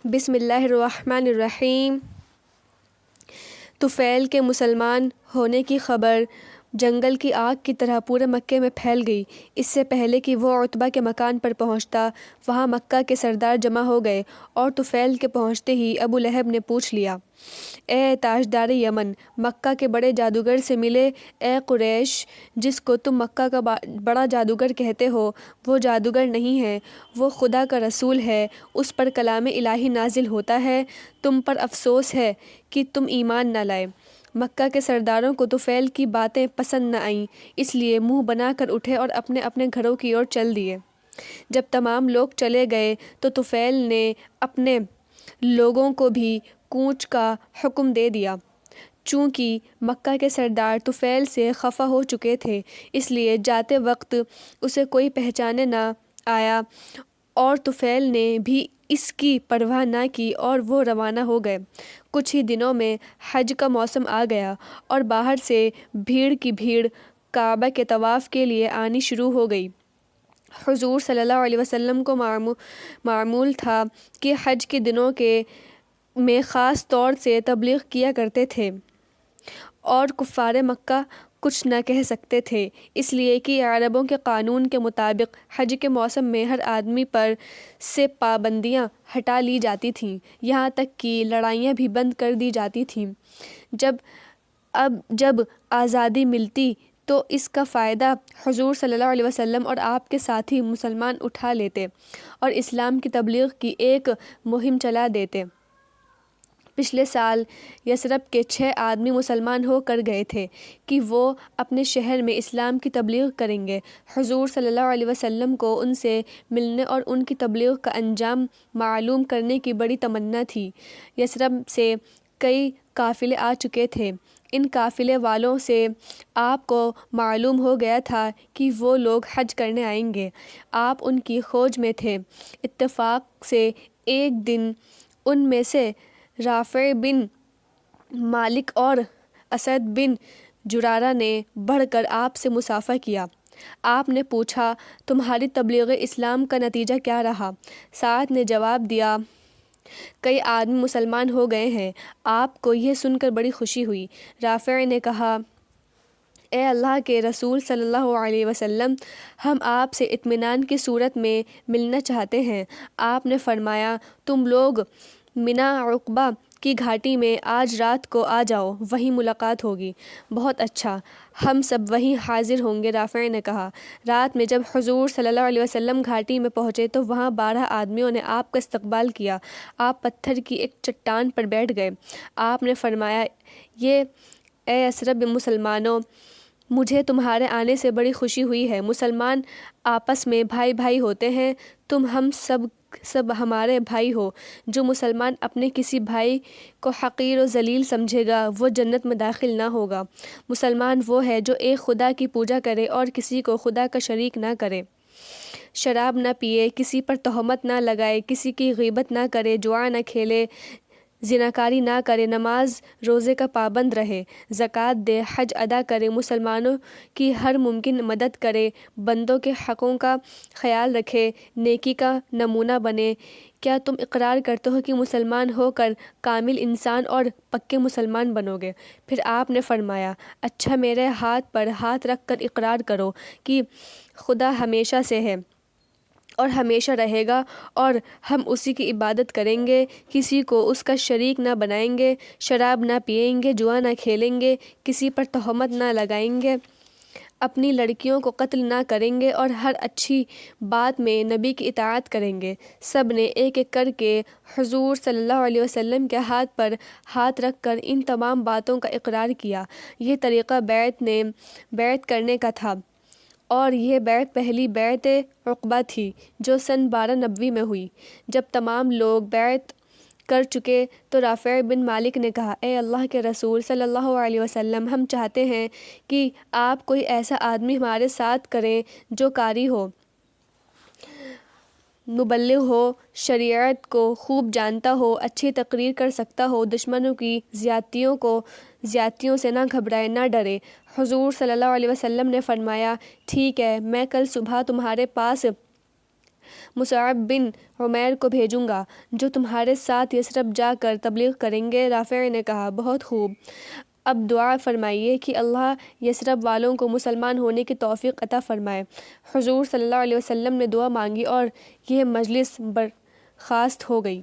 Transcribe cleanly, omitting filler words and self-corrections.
بسم اللہ الرحمن الرحیم۔ طفیل کے مسلمان ہونے کی خبر جنگل کی آگ کی طرح پورے مکے میں پھیل گئی۔ اس سے پہلے کہ وہ عتبہ کے مکان پر پہنچتا، وہاں مکہ کے سردار جمع ہو گئے اور طفیل کے پہنچتے ہی ابو لہب نے پوچھ لیا: اے تاجدار یمن، مکہ کے بڑے جادوگر سے ملے؟ اے قریش، جس کو تم مکہ کا بڑا جادوگر کہتے ہو، وہ جادوگر نہیں ہے، وہ خدا کا رسول ہے، اس پر کلام الہی نازل ہوتا ہے۔ تم پر افسوس ہے کہ تم ایمان نہ لائے۔ مکہ کے سرداروں کو طفیل کی باتیں پسند نہ آئیں، اس لیے منہ بنا کر اٹھے اور اپنے اپنے گھروں کی اور چل دیے۔ جب تمام لوگ چلے گئے تو طفیل نے اپنے لوگوں کو بھی کوچ کا حکم دے دیا۔ چونکہ مکہ کے سردار طفیل سے خفا ہو چکے تھے، اس لیے جاتے وقت اسے کوئی پہچانے نہ آیا اور طفیل نے بھی اس کی پرواہ نہ کی اور وہ روانہ ہو گئے۔ کچھ ہی دنوں میں حج کا موسم آ گیا اور باہر سے بھیڑ کی بھیڑ کعبہ کے طواف کے لیے آنی شروع ہو گئی۔ حضور صلی اللہ علیہ وسلم کو معمول تھا کہ حج کے دنوں میں خاص طور سے تبلیغ کیا کرتے تھے اور کفار مکہ کچھ نہ کہہ سکتے تھے، اس لیے کہ عربوں کے قانون کے مطابق حج کے موسم میں ہر آدمی پر سے پابندیاں ہٹا لی جاتی تھیں، یہاں تک کہ لڑائیاں بھی بند کر دی جاتی تھیں۔ جب آزادی ملتی تو اس کا فائدہ حضور صلی اللہ علیہ وسلم اور آپ کے ساتھی مسلمان اٹھا لیتے اور اسلام کی تبلیغ کی ایک مہم چلا دیتے۔ پچھلے سال یثرب کے 6 آدمی مسلمان ہو کر گئے تھے کہ وہ اپنے شہر میں اسلام کی تبلیغ کریں گے۔ حضور صلی اللہ علیہ وسلم کو ان سے ملنے اور ان کی تبلیغ کا انجام معلوم کرنے کی بڑی تمنا تھی۔ یثرب سے کئی قافلے آ چکے تھے۔ ان قافلے والوں سے آپ کو معلوم ہو گیا تھا کہ وہ لوگ حج کرنے آئیں گے۔ آپ ان کی کھوج میں تھے۔ اتفاق سے ایک دن ان میں سے رافع بن مالک اور اسد بن زرارہ نے بڑھ کر آپ سے مصافحہ کیا۔ آپ نے پوچھا: تمہاری تبلیغ اسلام کا نتیجہ کیا رہا؟ سعد نے جواب دیا: کئی آدمی مسلمان ہو گئے ہیں۔ آپ کو یہ سن کر بڑی خوشی ہوئی۔ رافع نے کہا: اے اللہ کے رسول صلی اللہ علیہ وسلم، ہم آپ سے اطمینان کی صورت میں ملنا چاہتے ہیں۔ آپ نے فرمایا: تم لوگ منی عقبہ کی گھاٹی میں آج رات کو آ جاؤ، وہیں ملاقات ہوگی۔ بہت اچھا، ہم سب وہیں حاضر ہوں گے، رافع نے کہا۔ رات میں جب حضور صلی اللہ علیہ وسلم گھاٹی میں پہنچے تو وہاں 12 آدمیوں نے آپ کا استقبال کیا۔ آپ پتھر کی ایک چٹان پر بیٹھ گئے۔ آپ نے فرمایا: اے یثرب مسلمانوں، مجھے تمہارے آنے سے بڑی خوشی ہوئی ہے۔ مسلمان آپس میں بھائی بھائی ہوتے ہیں، تم ہم سب ہمارے بھائی ہو۔ جو مسلمان اپنے کسی بھائی کو حقیر و ذلیل سمجھے گا، وہ جنت میں داخل نہ ہوگا۔ مسلمان وہ ہے جو ایک خدا کی پوجا کرے اور کسی کو خدا کا شریک نہ کرے، شراب نہ پیے، کسی پر تہمت نہ لگائے، کسی کی غیبت نہ کرے، جوا نہ کھیلے، زناکاری نہ کرے، نماز روزے کا پابند رہے، زکوٰۃ دے، حج ادا کرے، مسلمانوں کی ہر ممکن مدد کرے، بندوں کے حقوق کا خیال رکھے، نیکی کا نمونہ بنے۔ کیا تم اقرار کرتے ہو کہ مسلمان ہو کر کامل انسان اور پکے مسلمان بنو گے؟ پھر آپ نے فرمایا: اچھا، میرے ہاتھ پر ہاتھ رکھ کر اقرار کرو کہ خدا ہمیشہ سے ہے اور ہمیشہ رہے گا اور ہم اسی کی عبادت کریں گے، کسی کو اس کا شریک نہ بنائیں گے، شراب نہ پئیں گے، جوا نہ کھیلیں گے، کسی پر تہمت نہ لگائیں گے، اپنی لڑکیوں کو قتل نہ کریں گے اور ہر اچھی بات میں نبی کی اطاعت کریں گے۔ سب نے ایک ایک کر کے حضور صلی اللہ علیہ وسلم کے ہاتھ پر ہاتھ رکھ کر ان تمام باتوں کا اقرار کیا۔ یہ طریقہ بیعت کرنے کا تھا اور یہ بیعت پہلی بیعت عقبہ تھی جو سن 12 نبوی میں ہوئی۔ جب تمام لوگ بیعت کر چکے تو رافع بن مالک نے کہا: اے اللہ کے رسول صلی اللہ علیہ وسلم، ہم چاہتے ہیں کہ آپ کوئی ایسا آدمی ہمارے ساتھ کریں جو قاری ہو، مبلغ ہو، شریعت کو خوب جانتا ہو، اچھی تقریر کر سکتا ہو، دشمنوں کی زیادتیوں سے نہ گھبرائے، نہ ڈرے۔ حضور صلی اللہ علیہ وسلم نے فرمایا: ٹھیک ہے، میں کل صبح تمہارے پاس مصعب بن عمیر کو بھیجوں گا جو تمہارے ساتھ یثرب جا کر تبلیغ کریں گے۔ رافع نے کہا، بہت خوب، اب دعا فرمائیے کہ اللہ یثرب والوں کو مسلمان ہونے کی توفیق عطا فرمائے۔ حضور صلی اللہ علیہ وسلم نے دعا مانگی اور یہ مجلس برخاست ہو گئی۔